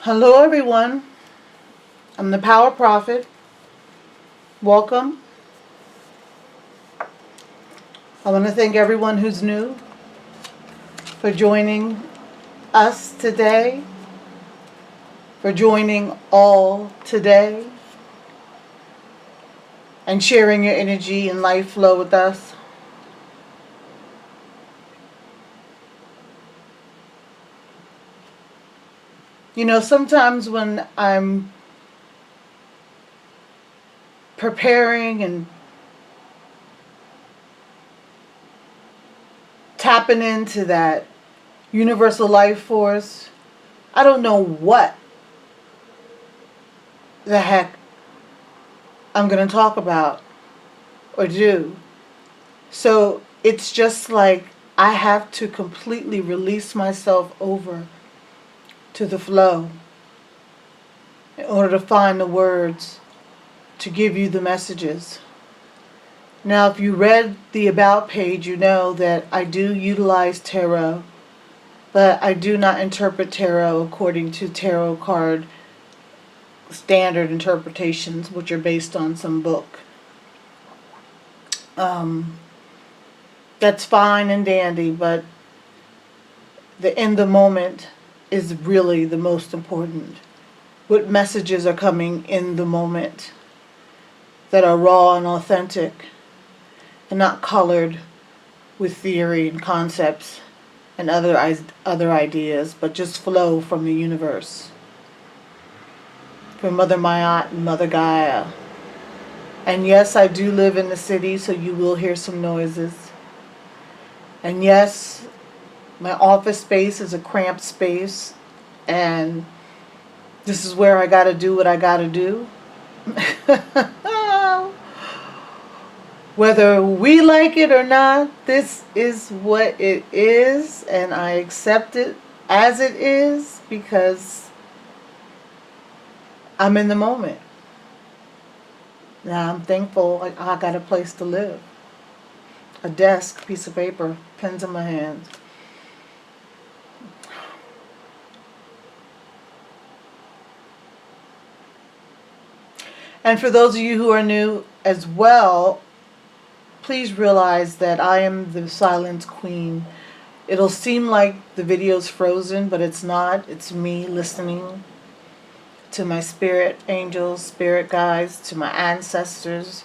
Hello, everyone. I'm the Power Prophet. Welcome. I want to thank everyone who's new for joining us today, for joining all today, and sharing your energy and life flow with us. You know, sometimes when I'm preparing and tapping into that universal life force, I don't know what the heck I'm going to talk about or do. So it's just like I have to completely release myself over to the flow in order to find the words to give you the messages. Now, if you read the About page, you know that I do utilize tarot, but I do not interpret tarot according to tarot card standard interpretations, which are based on some book. That's fine and dandy, but the in the moment is really the most important. What messages are coming in the moment that are raw and authentic and not colored with theory and concepts and other ideas, but just flow from the universe, from Mother Mayat and Mother Gaia. And yes, I do live in the city, so you will hear some noises. And yes, my office space is a cramped space, and this is where I gotta do what I gotta do. Whether we like it or not, this is what it is, and I accept it as it is because I'm in the moment. Now I'm thankful I got a place to live, a desk, piece of paper, pens in my hands. And for those of you who are new as well, please realize that I am the Silence Queen. It'll seem like the video's frozen, but it's not. It's me listening to my spirit angels, spirit guides, to my ancestors,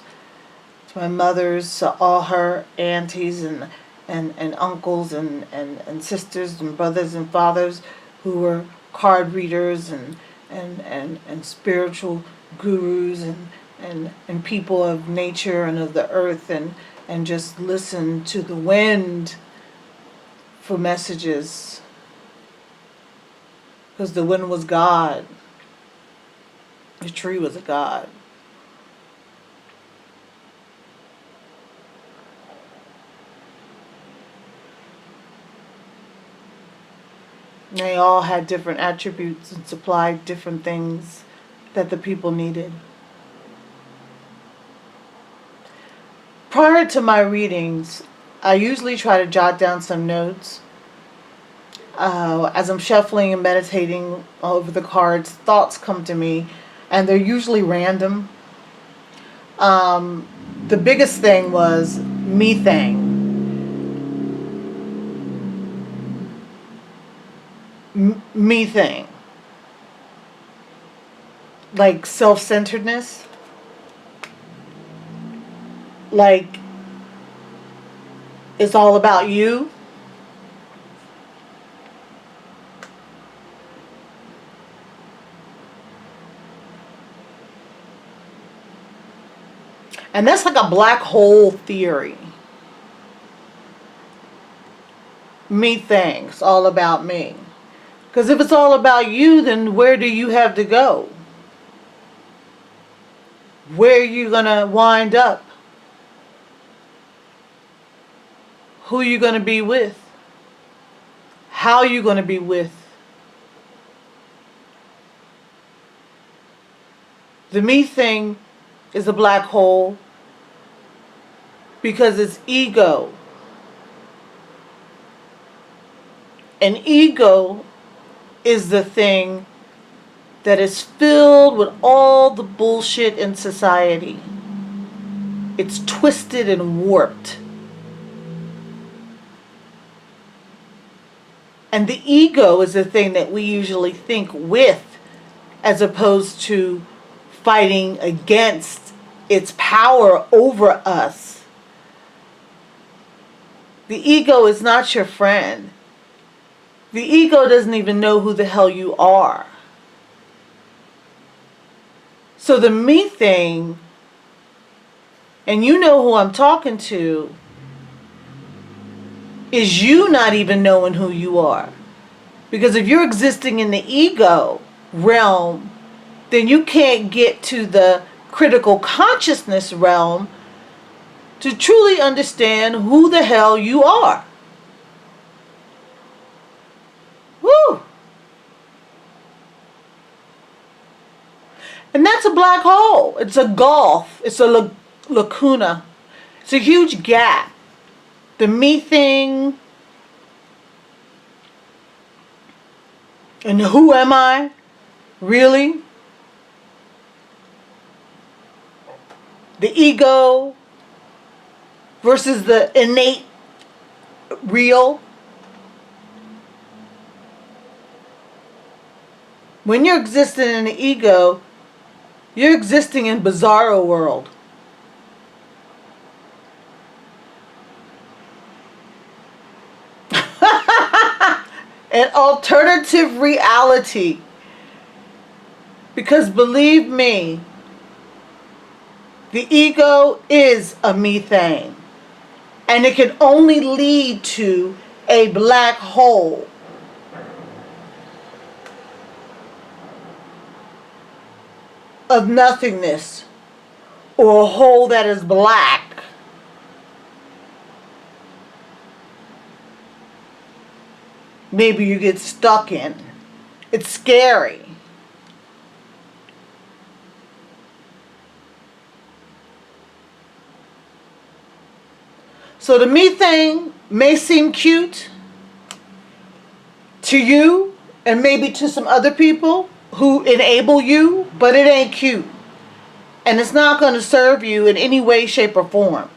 to my mothers, to all her aunties and uncles and sisters and brothers and fathers who were card readers and spiritual gurus and people of nature and of the earth and just listen to the wind for messages, because the wind was God. The tree was a god. They all had different attributes and supplied different things that the people needed. Prior to my readings, I usually try to jot down some notes. As I'm shuffling and meditating over the cards, thoughts come to me, and they're usually random. The biggest thing was Me Thang. Me Thang. Like self-centeredness. Like it's all about you. And that's like a black hole theory. Me Thang. It's all about me. Because if it's all about you, then where do you have to go? Where are you going to wind up? Who are you going to be with? How are you going to be with? The me thing is a black hole because it's ego. And ego is the thing that is filled with all the bullshit in society. It's twisted and warped. And the ego is the thing that we usually think with, as opposed to fighting against its power over us. The ego is not your friend. The ego doesn't even know who the hell you are. So the me thing, and you know who I'm talking to, is you not even knowing who you are. Because if you're existing in the ego realm, then you can't get to the critical consciousness realm to truly understand who the hell you are. Woo! And that's a black hole. It's a gulf. It's a lacuna. It's a huge gap. The me thing and who am I? Really? The ego versus the innate real. When you're existing in the ego, you're existing in bizarro world. An alternative reality. Because believe me, the ego is a me thang. And it can only lead to a black hole. Of nothingness. Or a hole that is black. Maybe you get stuck in. It's scary. So the me thing may seem cute to you and maybe to some other people who enable you, but it ain't cute. And it's not going to serve you in any way, shape, or form.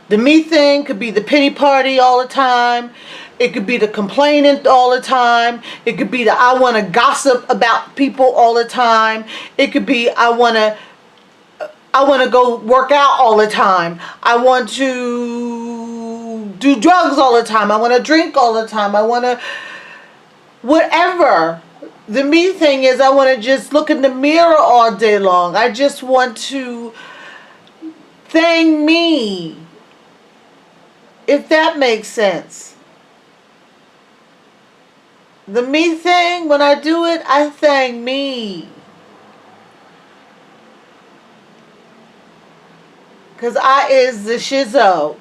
The me thing could be the pity party all the time. It could be the complaining all the time. It could be the I want to gossip about people all the time. It could be I want to go work out all the time. I want to do drugs all the time. I want to drink all the time. I want to whatever. The me thing is I want to just look in the mirror all day long. I just want to thank me. If that makes sense. The me thing, when I do it, I thank me. Because I is the shizzo.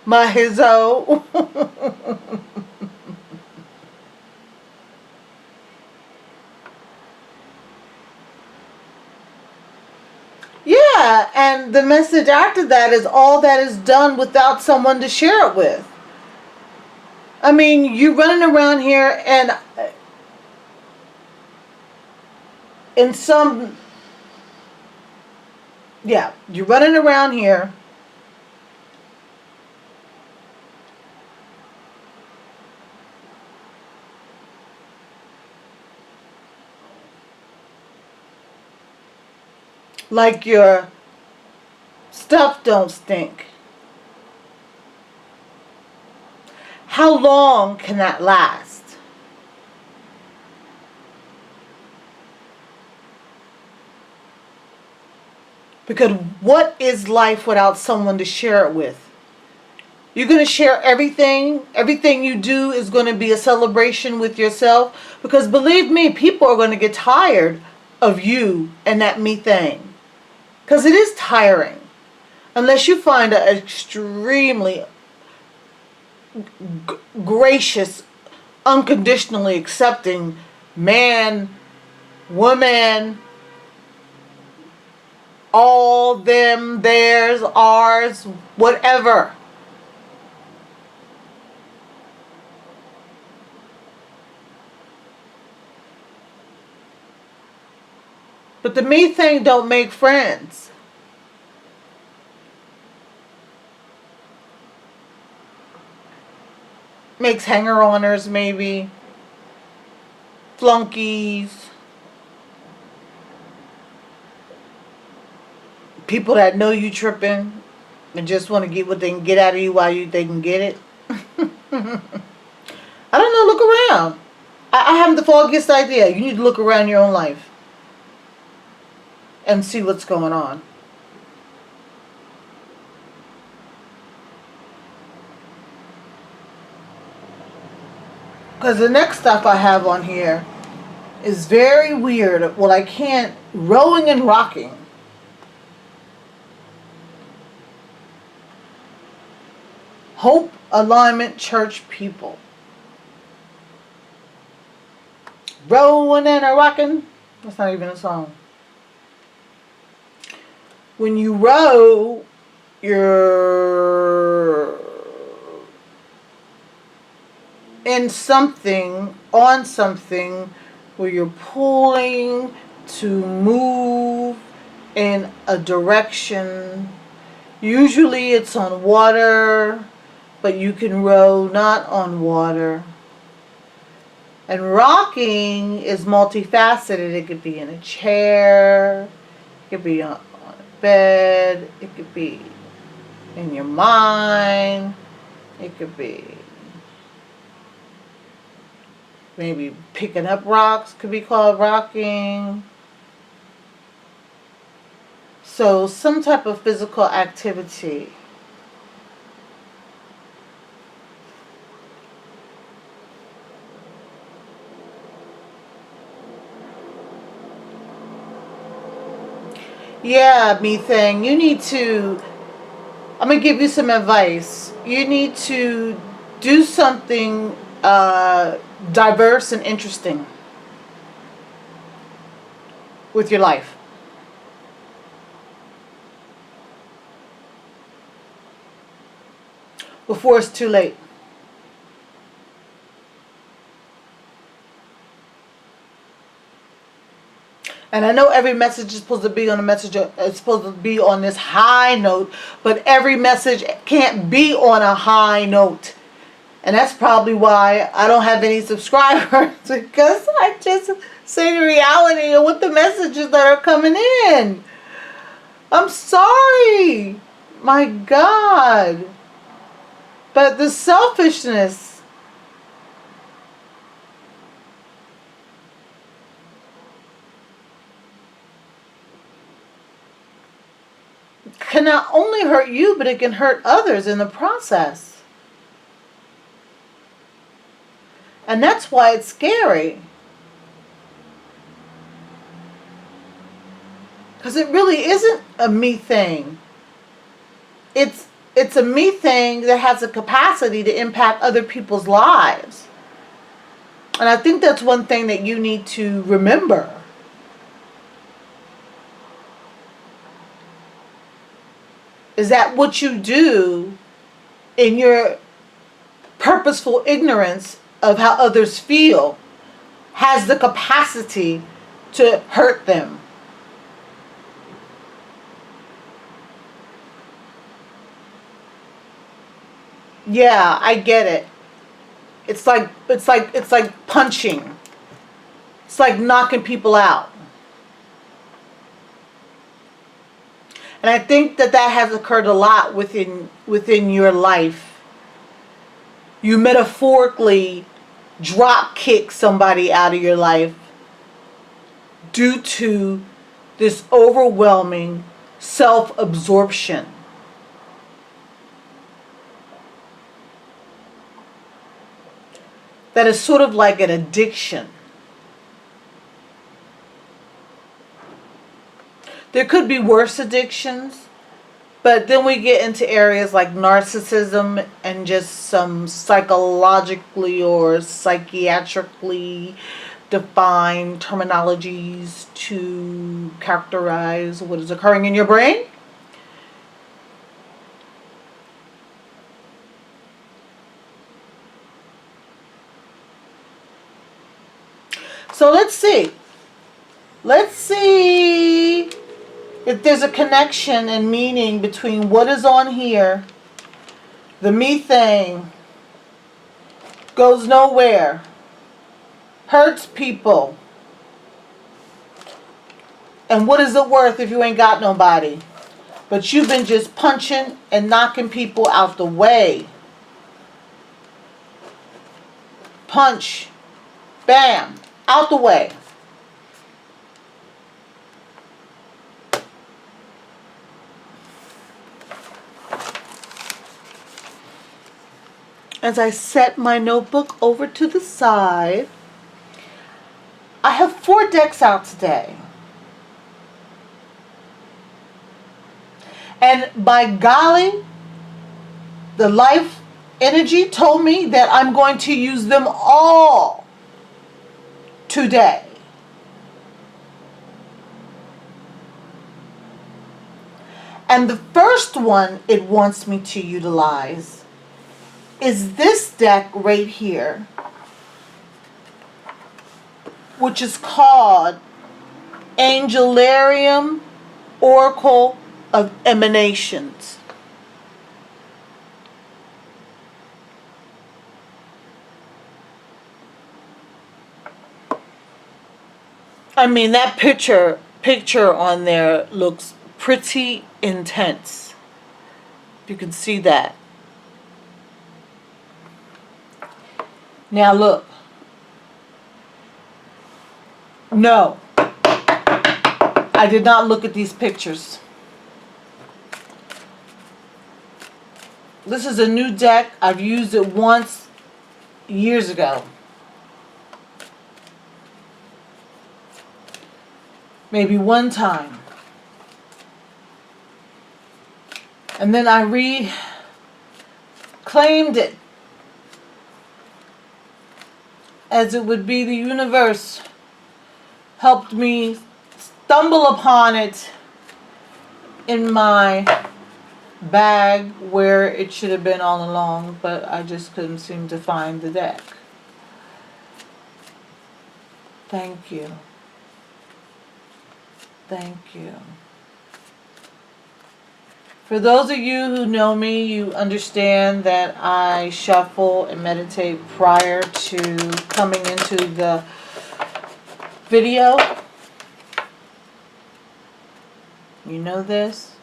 My hizzo. Yeah, and the message after that is all that is done without someone to share it with. I mean, you're running around here and in some, yeah, you're running around here like your stuff don't stink. How long can that last? Because what is life without someone to share it with? You're going to share everything. Everything you do is going to be a celebration with yourself. Because believe me, people are going to get tired of you and that me thing. Because it is tiring. Unless you find an extremely gracious, unconditionally accepting man, woman, all them, theirs, ours, whatever. But the me thing don't make friends. Makes hanger-oners maybe. Flunkies. People that know you tripping and just want to get what they can get out of you while they can get it. I don't know, look around. I haven't the foggiest idea. You need to look around your own life and see what's going on. Because the next stuff I have on here is very weird. Well, I can't. Rowing and rocking. Hope Alignment Church people. Rowing and a rocking. That's not even a song. When you row, you're in something, on something, where you're pulling to move in a direction. Usually it's on water, but you can row not on water. And rocking is multifaceted. It could be in a chair, it could be on a bed, it could be in your mind, it could be maybe picking up rocks, could be called rocking. So some type of physical activity. Yeah, Me Thang, you need to, I'm going to give you some advice. You need to do something diverse and interesting with your life. Before it's too late. And I know every message is supposed to be on it's supposed to be on this high note, but every message can't be on a high note. And that's probably why I don't have any subscribers, because I just say the reality of what the messages that are coming in. I'm sorry. My God. But the selfishness. Can not only hurt you, but it can hurt others in the process. And that's why it's scary. Because it really isn't a me thing. It's a me thing that has a capacity to impact other people's lives. And I think that's one thing that you need to remember. Is that what you do in your purposeful ignorance of how others feel has the capacity to hurt them. Yeah, I get it. It's like punching. It's like knocking people out. And I think that has occurred a lot within your life. You metaphorically drop kick somebody out of your life due to this overwhelming self-absorption. That is sort of like an addiction. There could be worse addictions, but then we get into areas like narcissism and just some psychologically or psychiatrically defined terminologies to characterize what is occurring in your brain. So let's see. Let's see if there's a connection and meaning between what is on here, the me thing, goes nowhere, hurts people, and what is it worth if you ain't got nobody? But you've been just punching and knocking people out the way. Punch, bam, out the way. As I set my notebook over to the side, I have 4 decks out today. And by golly, the life energy told me that I'm going to use them all today. And the first one it wants me to utilize is this deck right here, which is called Angelarium Oracle of Emanations. I mean, that picture on there looks pretty intense. You can see that. Now look. No. I did not look at these pictures. This is a new deck. I've used it once years ago. Maybe one time. And then I reclaimed it as it would be the universe helped me stumble upon it in my bag where it should have been all along, but I just couldn't seem to find the deck. Thank you. Thank you. For those of you who know me, you understand that I shuffle and meditate prior to coming into the video. You know this.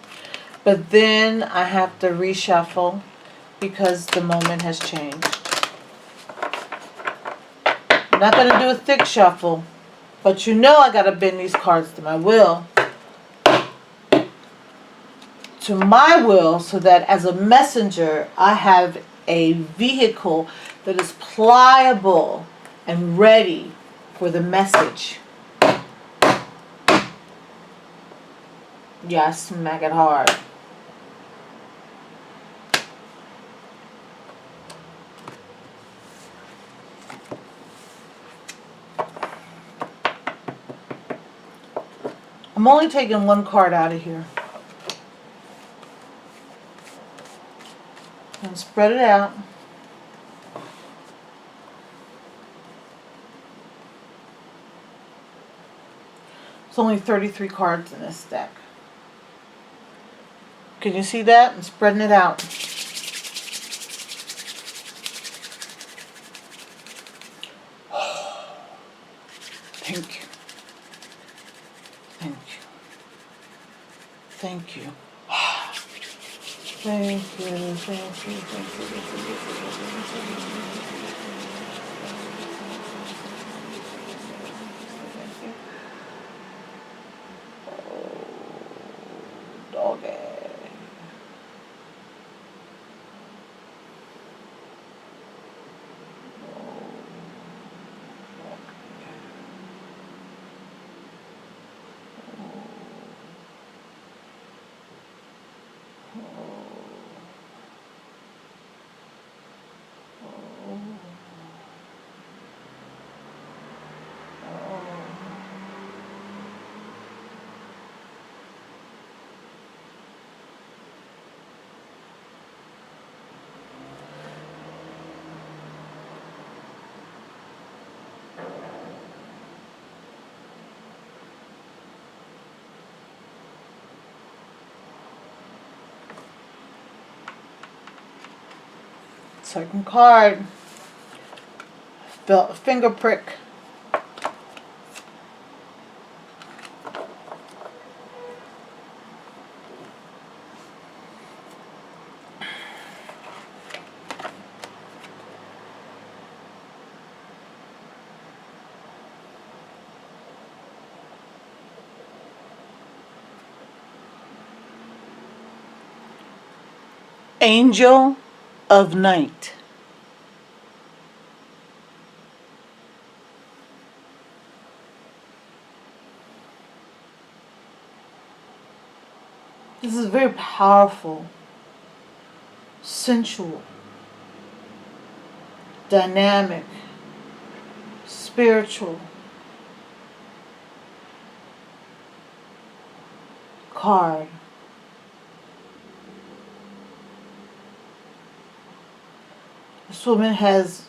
But then I have to reshuffle because the moment has changed. I'm not going to do a thick shuffle, but you know I got to bend these cards to my will. To my will, so that as a messenger, I have a vehicle that is pliable and ready for the message. Yeah, I smack it hard. I'm only taking one card out of here. And spread it out. There's only 33 cards in this deck. Can you see that? I'm spreading it out. Thank you. Thank you. Thank you. Thank you, thank you, thank you. Oh, doggy. Second card. Finger prick. Angel of Night. This is very powerful, sensual, dynamic, spiritual card. This woman has,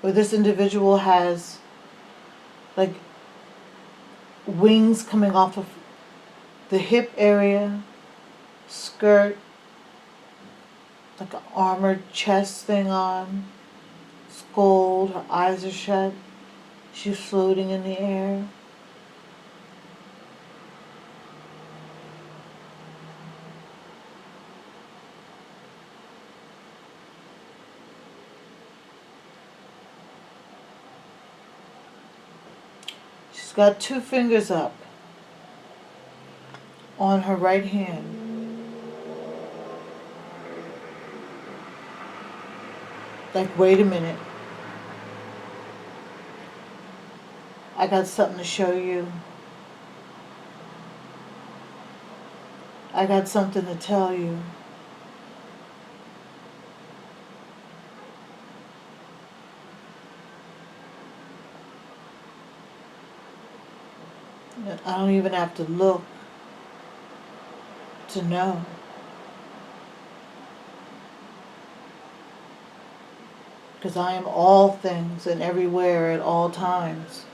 or this individual has, like wings coming off of the hip area, skirt, like an armored chest thing on. It's gold, her eyes are shut. She's floating in the air. She's got two fingers up on her right hand. Like, wait a minute. I got something to show you. I got something to tell you. I don't even have to look to know. Because I am all things and everywhere at all times.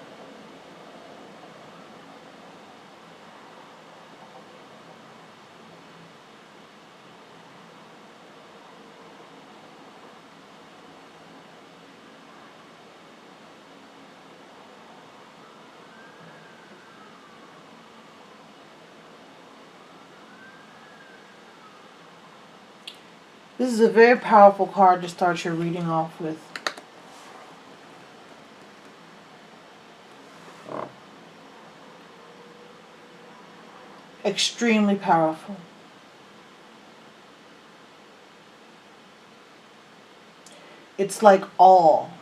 This is a very powerful card to start your reading off with. Extremely powerful. It's like all.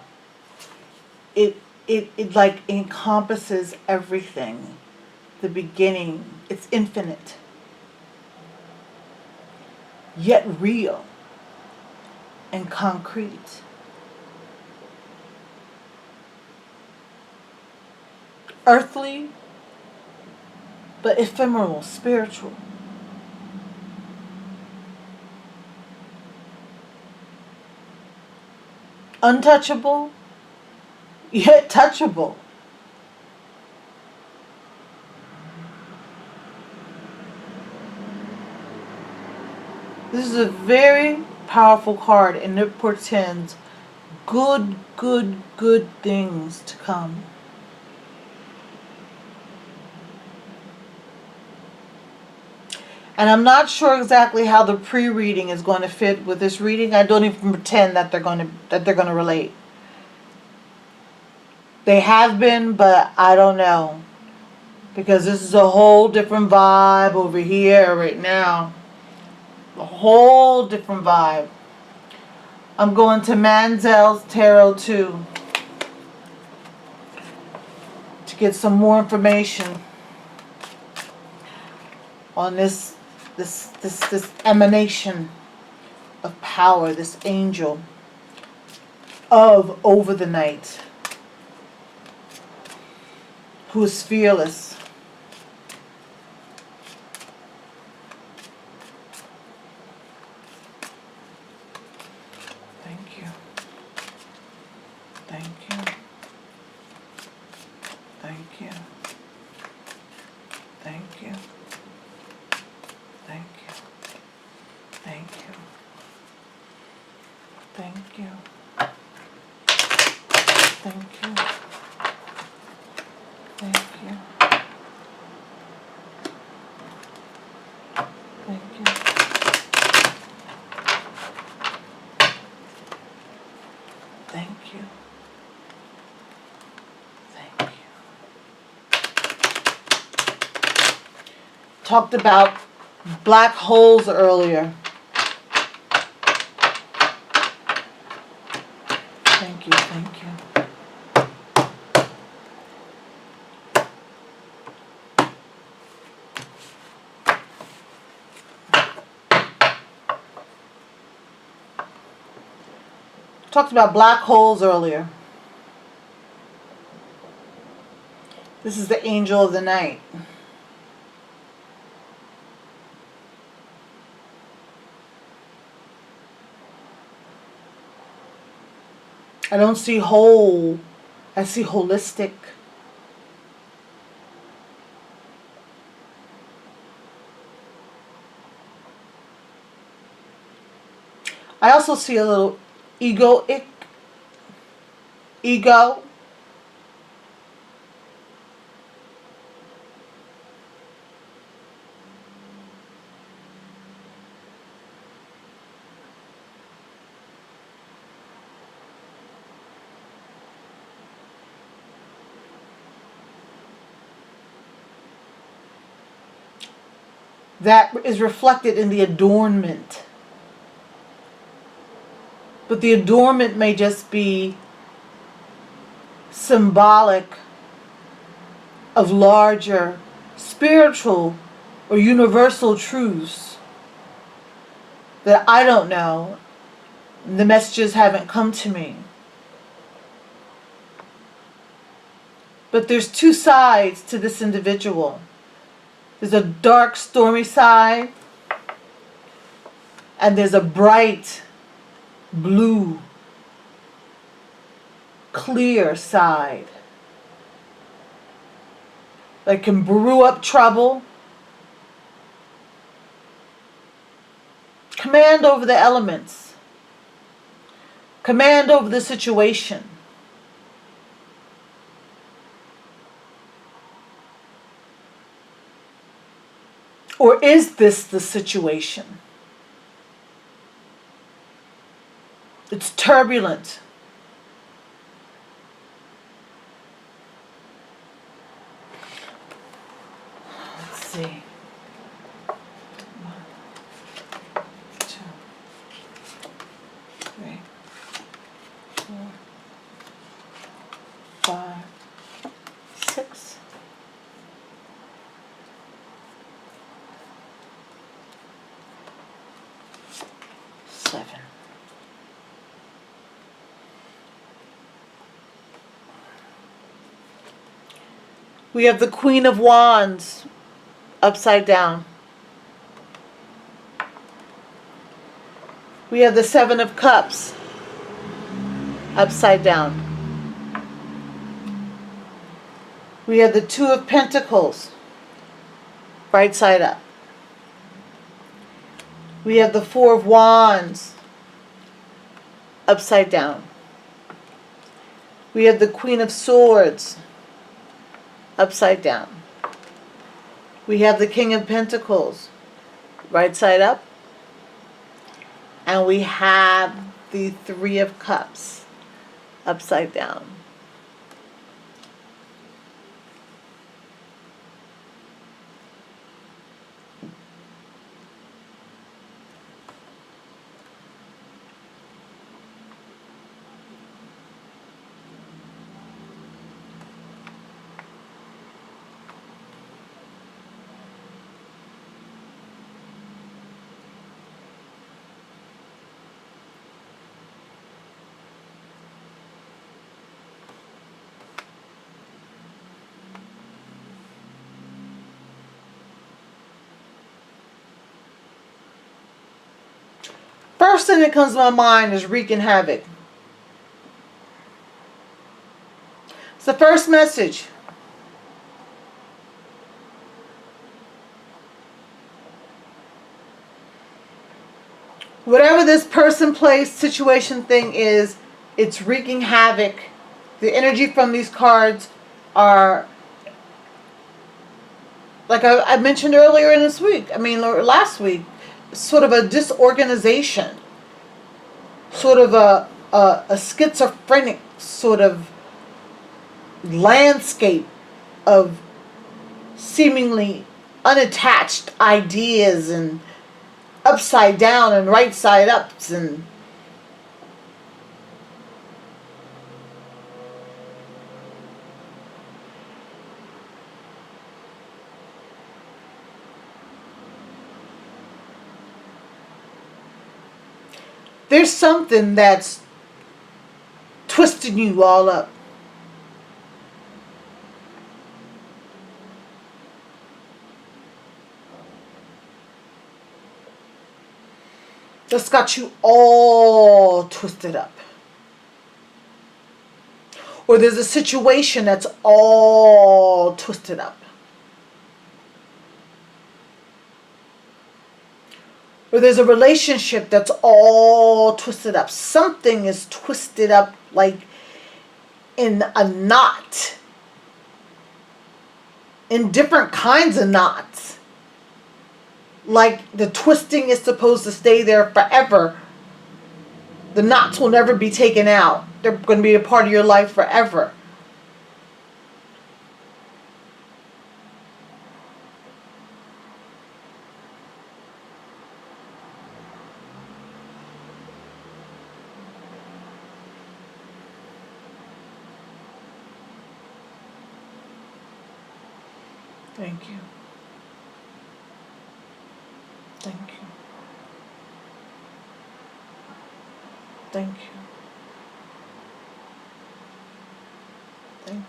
It like encompasses everything. The beginning. It's infinite. Yet real. And concrete. Earthly, but ephemeral, spiritual. Untouchable, yet touchable. This is a very powerful card, and it portends good things to come. And I'm not sure exactly how the pre-reading is going to fit with this reading. I don't even pretend that they're going to relate. They have been, but I don't know, because this is a whole different vibe over here right now. A whole different vibe. I'm going to Manzel's Tarot 2 to get some more information on this emanation of power, this angel of over the night, who is fearless. Thank you. Thank you. Thank you. Thank you. Thank you. Thank you. Thank you. Thank you. Thank you. Thank you. Thank you. Talked about black holes earlier. Thank you. Thank you. Talked about black holes earlier. This is the angel of the night. I don't see whole. I see holistic. I also see a little egoic. Ego. That is reflected in the adornment. But the adornment may just be symbolic of larger spiritual or universal truths that I don't know. The messages haven't come to me. But there's two sides to this individual. There's a dark, stormy side, and there's a bright, blue, clear side that can brew up trouble, command over the elements, command over the situation. Or is this the situation? It's turbulent. Let's see. 1, 2, 3, 4, 5, 6. We have the Queen of Wands upside down. We have the Seven of Cups upside down. We have the Two of Pentacles right side up. We have the Four of Wands upside down. We have the Queen of Swords upside down. We have the King of Pentacles right side up. And we have the Three of Cups upside down. First thing that comes to my mind is wreaking havoc. It's the first message. Whatever this person, place, situation, thing is, it's wreaking havoc The energy from these cards are, like I mentioned earlier in this week, or last week, sort of a disorganization, sort of a schizophrenic sort of landscape of seemingly unattached ideas and upside down and right side ups, and there's something that's twisting you all up. That's got you all twisted up. Or there's a situation that's all twisted up. Or there's a relationship that's all twisted up. Something is twisted up like in a knot. In different kinds of knots. Like the twisting is supposed to stay there forever. The knots will never be taken out. They're going to be a part of your life forever. Thank you. Thank you. Thank you. Thank you.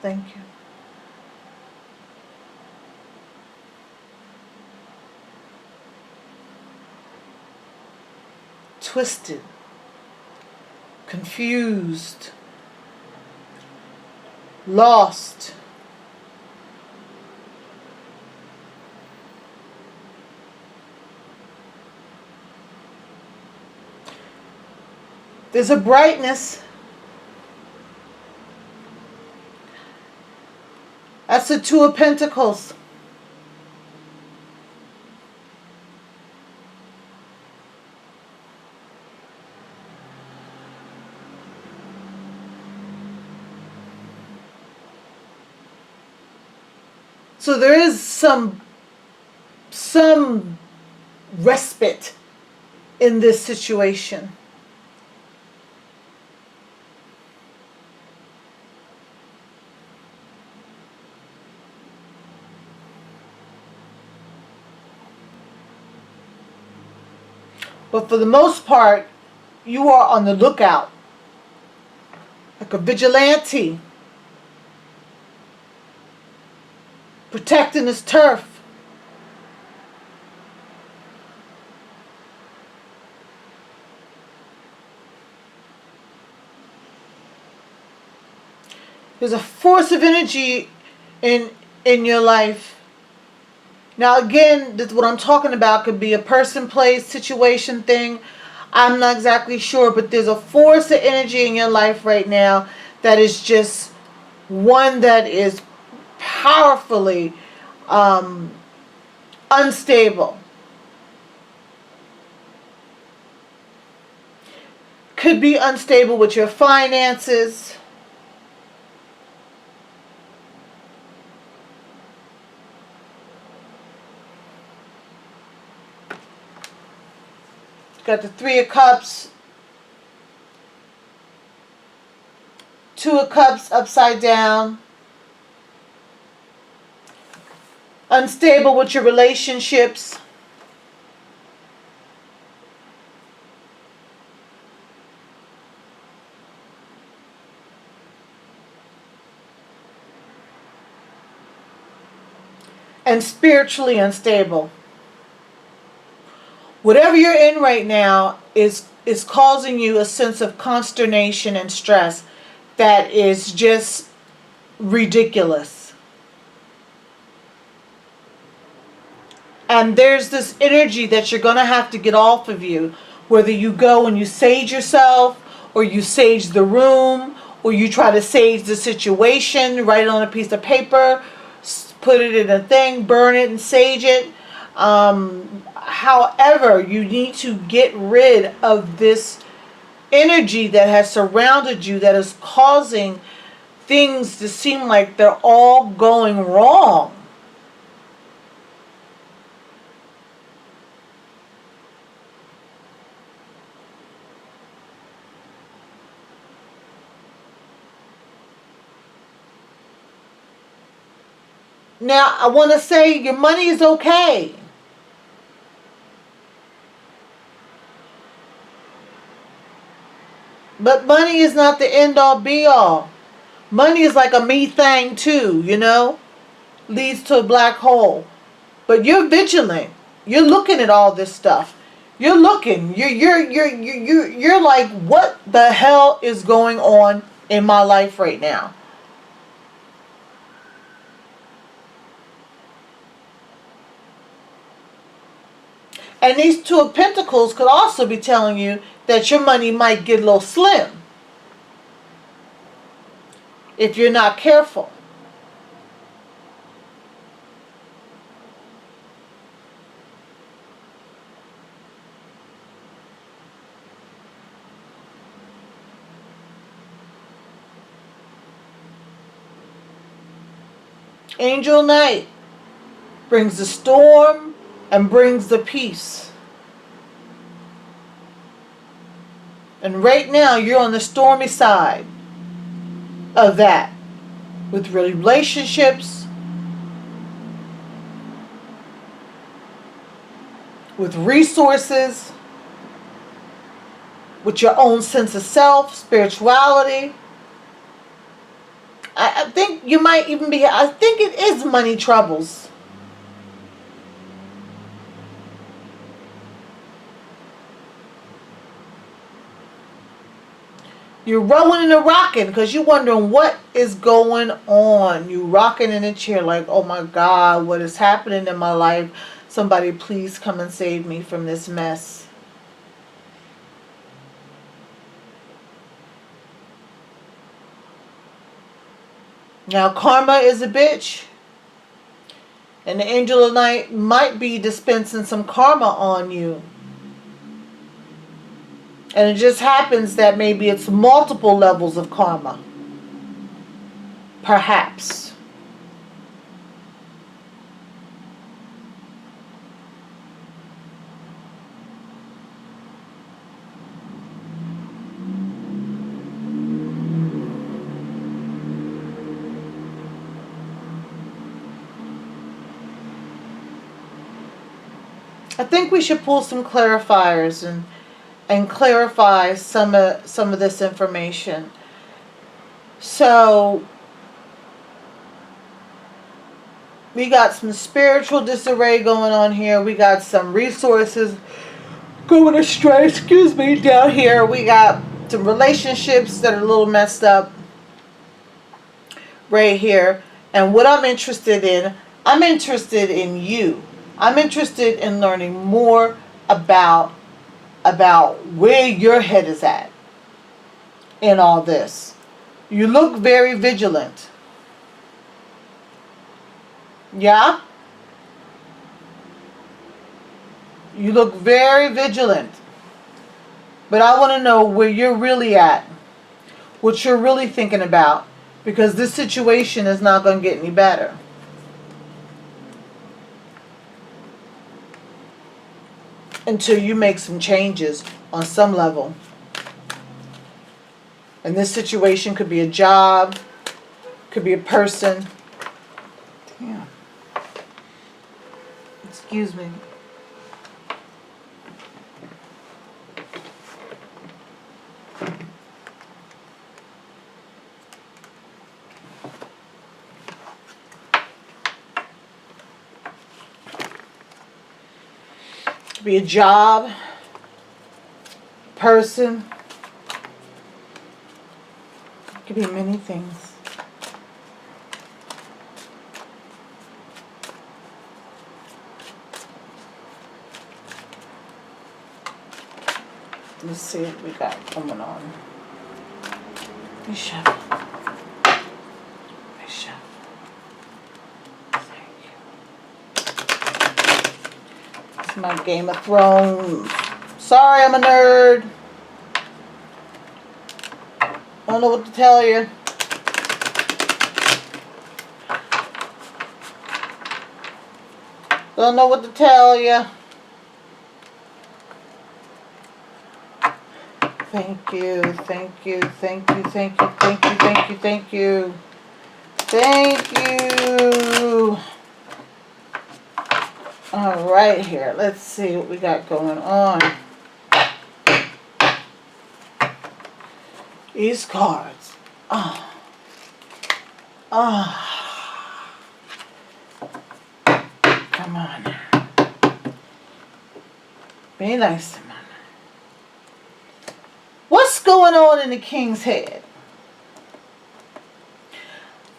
Thank you. Twisted, confused, lost. There's a brightness. That's the Two of Pentacles. So there is some respite in this situation. But for the most part, you are on the lookout, like a vigilante, protecting his turf. There's a force of energy in your life. Now again, this, what I'm talking about could be a person, place, situation, thing. I'm not exactly sure, but there's a force of energy in your life right now that is just one that is powerfully unstable. Could be unstable with your finances. Got the Three of Cups, Two of Cups upside down. Unstable with your relationships. And spiritually unstable. Whatever you're in right now is causing you a sense of consternation and stress that is just ridiculous. And there's this energy that you're going to have to get off of you, Whether you go and you sage yourself, or you sage the room, or you try to sage the situation, write it on a piece of paper, put it in a thing, burn it and sage it. However, you need to get rid of this energy that has surrounded you that is causing things to seem like they're all going wrong. Now, I want to say your money is okay. But money is not the end all be all. Money is like a me thang too, leads to a black hole. But you're vigilant. You're looking at all this stuff. You're looking. You're like, what the hell is going on in my life right now? And these two of pentacles could also be telling you that your money might get a little slim if you're not careful. Angel Night brings the storm and brings the peace. And right now you're on the stormy side of that, with relationships, with resources, with your own sense of self, spirituality. I think you might even be, I think it is money troubles. You're rolling and rocking because you're wondering what is going on. You rocking in a chair like, oh my God, what is happening in my life? Somebody please come and save me from this mess. Now karma is a bitch. And the angel of night might be dispensing some karma on you. And it just happens that maybe it's multiple levels of karma. Perhaps. I think we should pull some clarifiers and clarify some of this information. So we got some spiritual disarray going on here. We got some resources going astray, down here. We got some relationships that are a little messed up right here. And what I'm interested in you. I'm interested in learning more about where your head is at in all this. You look very vigilant. Yeah? You look very vigilant. But I want to know where you're really at. What you're really thinking about. Because this situation is not going to get any better. Until you make some changes on some level. And this situation could be a job, could be a person. Damn. Excuse me. Could be a job, person. Could be many things. Let's see what we got going on. Bishop. Bishop. Thank you. It's my Game of Thrones. Sorry, I'm a nerd. I don't know what to tell you. Don't know what to tell you. Thank you, thank you, thank you, thank you, thank you, thank you, thank you. Thank you. All right, here. Let's see what we got going on. These cards. Oh. Oh. Come on. Be nice to me. What's going on in the king's head?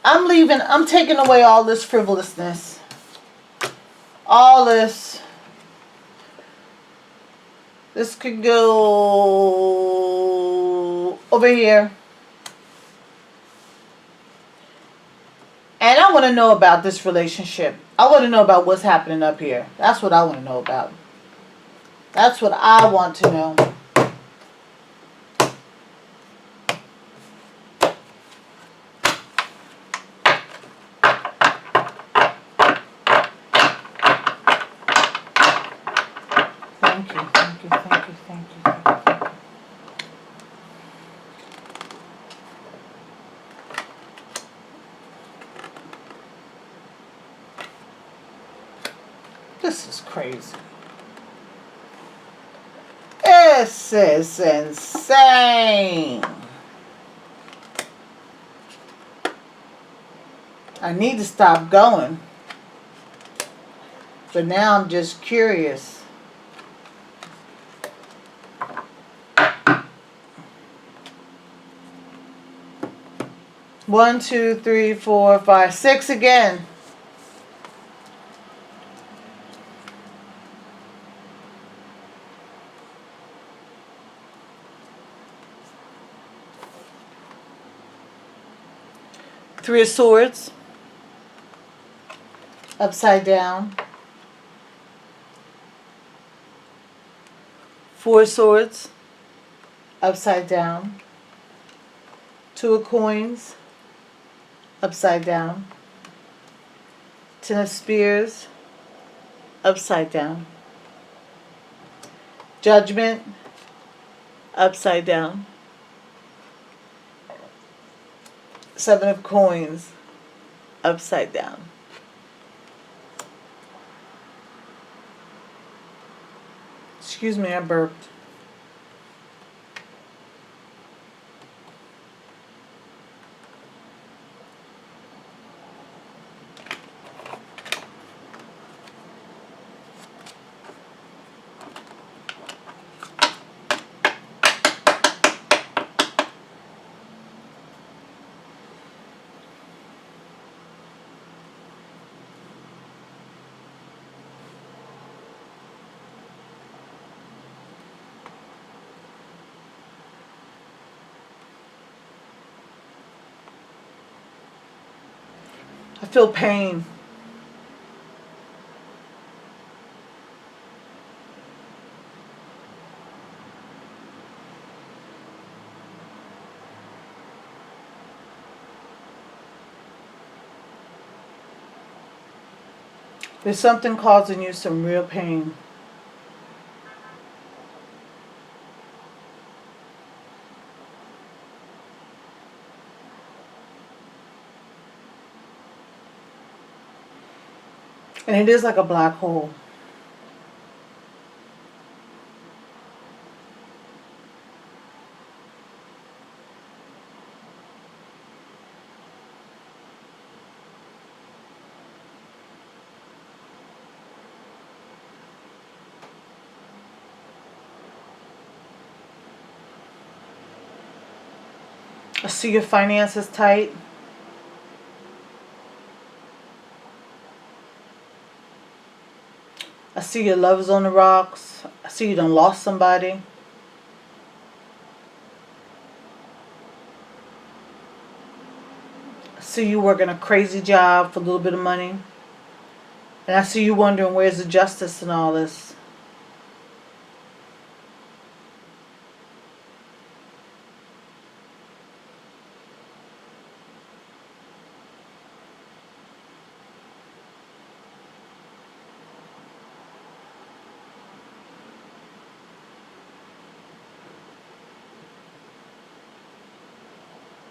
I'm leaving. I'm taking away all this frivolousness. All this. This could go over here. And I want to know about this relationship. I want to know about what's happening up here. That's what I want to know about. That's what I want to know. Thank you, thank you, thank you, thank you, thank you, thank you. This is crazy. This is insane. I need to stop going. But now I'm just curious. One, two, three, four, five, six again. Three of Swords. Upside down. Four of Swords. Upside down. Two of Coins. Upside down. Ten of Spears. Upside down. Judgment. Upside down. Seven of Coins. Upside down. Excuse me, I burped. I feel pain. There's something causing you some real pain. And it is like a black hole. I see your finances tight. I see your love is on the rocks. I see you done lost somebody. see you working a crazy job for a little bit of money. And I see you wondering where's the justice in all this.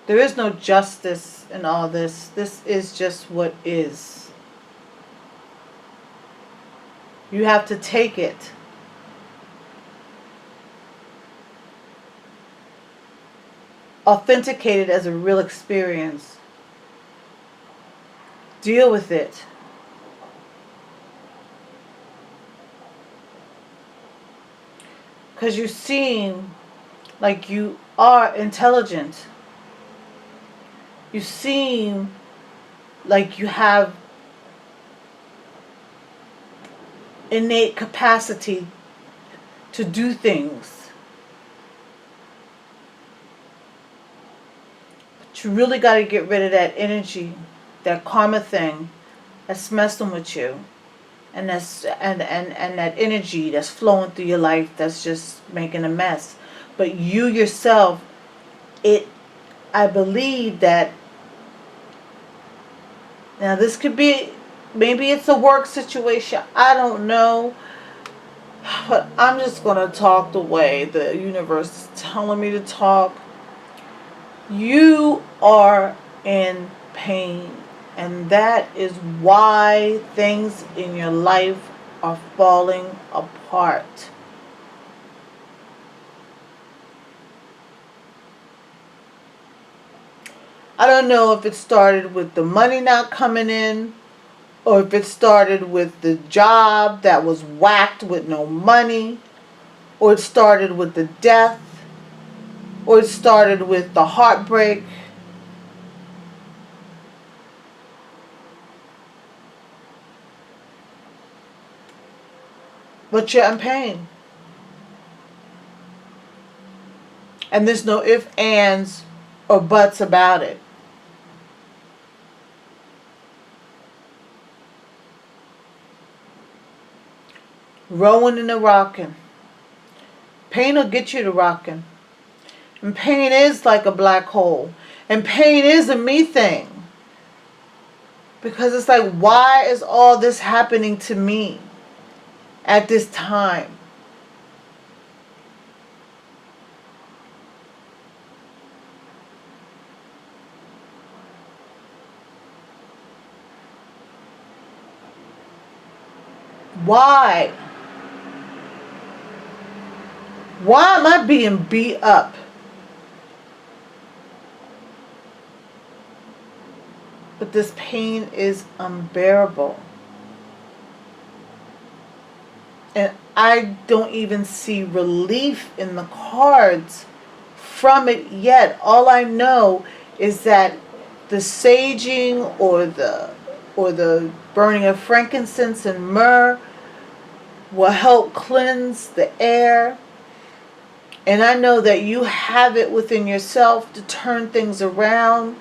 There is no justice in all this. This is just what is. You have to take it. Authenticate it as a real experience. Deal with it. Because you seem like you are intelligent. You seem like you have innate capacity to do things. But you really got to get rid of that energy, that karma thing that's messing with you. And that's and that energy that's flowing through your life that's just making a mess. But you yourself, I believe that now this could be, maybe it's a work situation, I don't know, but I'm just going to talk the way the universe is telling me to talk. You are in pain, and that is why things in your life are falling apart. I don't know if it started with the money not coming in, or if it started with the job that was whacked with no money, or it started with the death, or it started with the heartbreak. But you're in pain. And there's no ifs, ands, or buts about it. Rolling and a rocking. Pain will get you to rocking. And pain is like a black hole. And pain is a me thing. Because it's like, why is all this happening to me at this time? Why? Why am I being beat up? But this pain is unbearable. And I don't even see relief in the cards from it yet. All I know is that the saging or the burning of frankincense and myrrh will help cleanse the air. And I know that you have it within yourself to turn things around,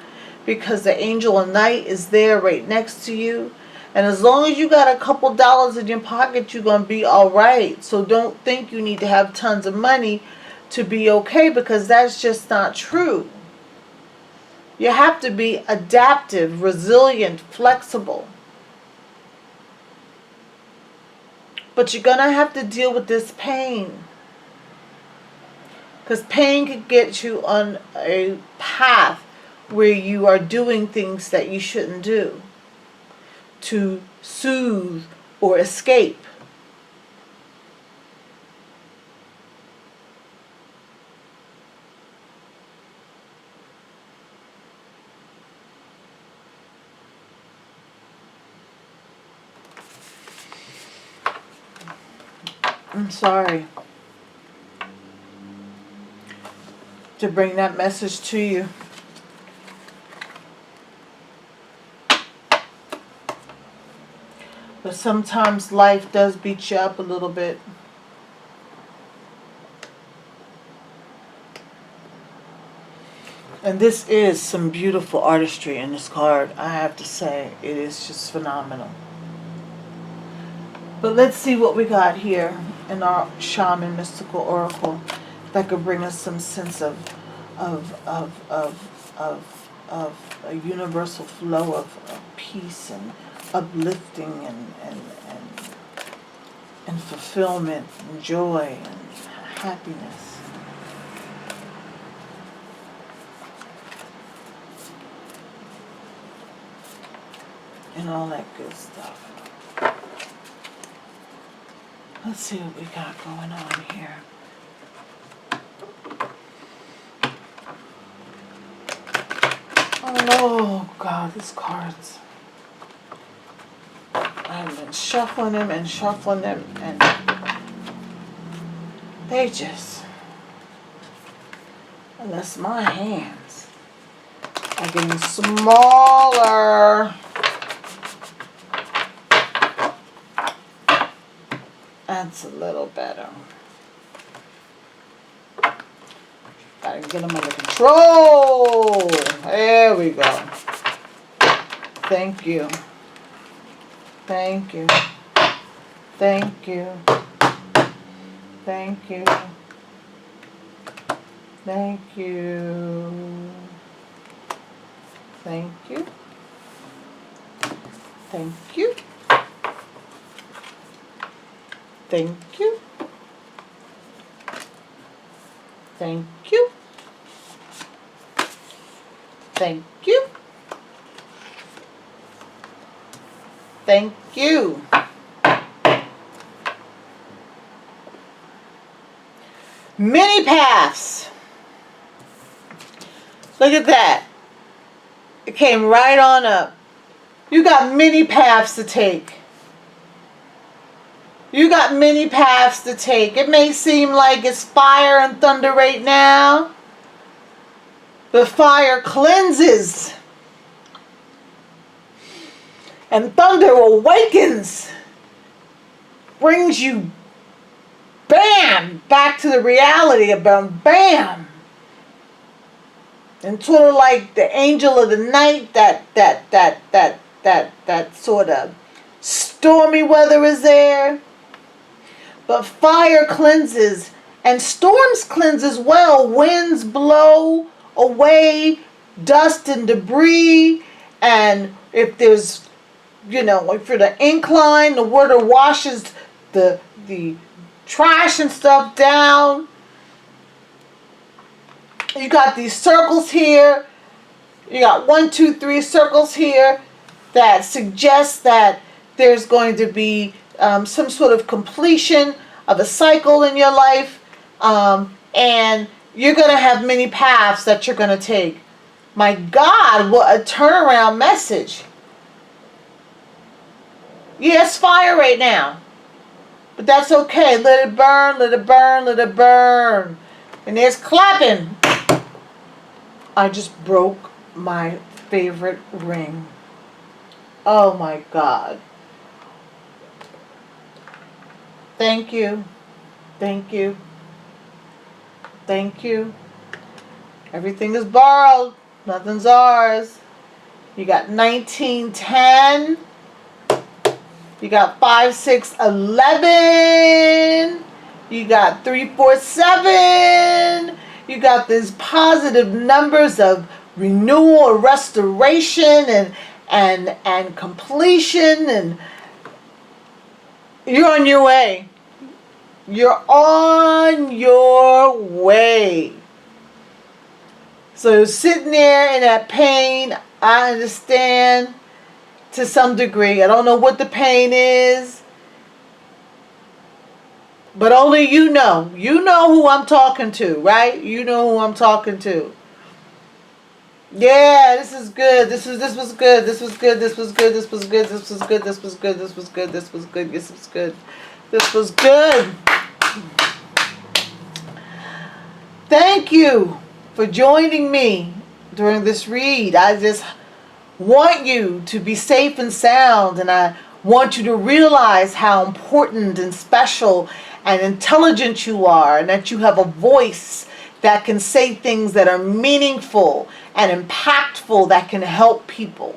because the angel of night is there right next to you. And as long as you got a couple dollars in your pocket, you're going to be all right. So don't think you need to have tons of money to be okay, because that's just not true. You have to be adaptive, resilient, flexible. But you're going to have to deal with this pain. Because pain can get you on a path where you are doing things that you shouldn't do to soothe or escape. I'm sorry to bring that message to you. But sometimes life does beat you up a little bit. And this is some beautiful artistry in this card. I have to say, it is just phenomenal. But let's see what we got here in our shaman mystical oracle that could bring us some sense of a universal flow of peace and uplifting and fulfillment and joy and happiness. And all that good stuff. Let's see what we got going on here. Oh God, these cards. I've been shuffling them and they just, unless my hands are getting smaller. That's a little better. Gotta get them under control. There we go. Thank you. Thank you. Thank you. Thank you. Thank you. Thank you. Thank you. Thank you. Thank you. Thank you. Thank you. Many paths. Look at that. It came right on up. You got many paths to take. You got many paths to take. It may seem like it's fire and thunder right now, but fire cleanses and thunder awakens, brings you bam back to the reality of bam. And sort of like the angel of the night, that sort of stormy weather is there. But fire cleanses and storms cleanse as well. Winds blow away dust and debris. And if there's, if you're the incline, the water washes the trash and stuff down. You got these circles here. You got 1, 2, 3 circles here that suggest that there's going to be some sort of completion of a cycle in your life, and you're going to have many paths that you're going to take. My God, what a turnaround message. Yeah, it's fire right now, but that's okay. Let it burn, let it burn, let it burn. And there's clapping. I just broke my favorite ring. Oh my God. Thank you. Thank you. Thank you. Everything is borrowed. Nothing's ours. You got 1910. You got 5, 6, 11. You got 3, 4, 7. You got these positive numbers of renewal or restoration and completion, and you're on your way. You're on your way. So sitting there in that pain, I understand to some degree. I don't know what the pain is, but only you know. You know who I'm talking to, right? You know who I'm talking to. Yeah, this is good. This was good. This was good. This was good. This was good. This was good. This was good. This was good. This was good. This was good. This was good. Thank you for joining me during this read. I just want you to be safe and sound, and I want you to realize how important and special and intelligent you are, and that you have a voice that can say things that are meaningful and impactful, that can help people,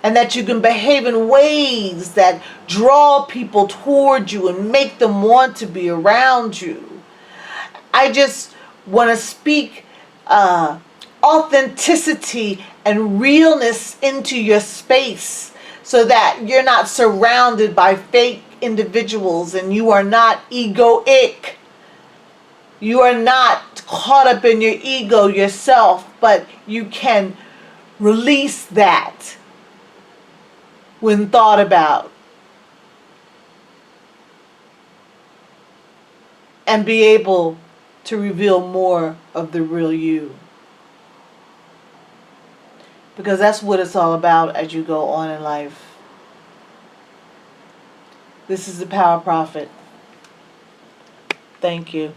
and that you can behave in ways that draw people toward you and make them want to be around you. I just want to speak authenticity and realness into your space, so that you're not surrounded by fake individuals and you are not egoic. You are not caught up in your ego yourself, but you can release that when thought about, and be able to reveal more of the real you. Because that's what it's all about as you go on in life. This is the Power Prophet. Thank you.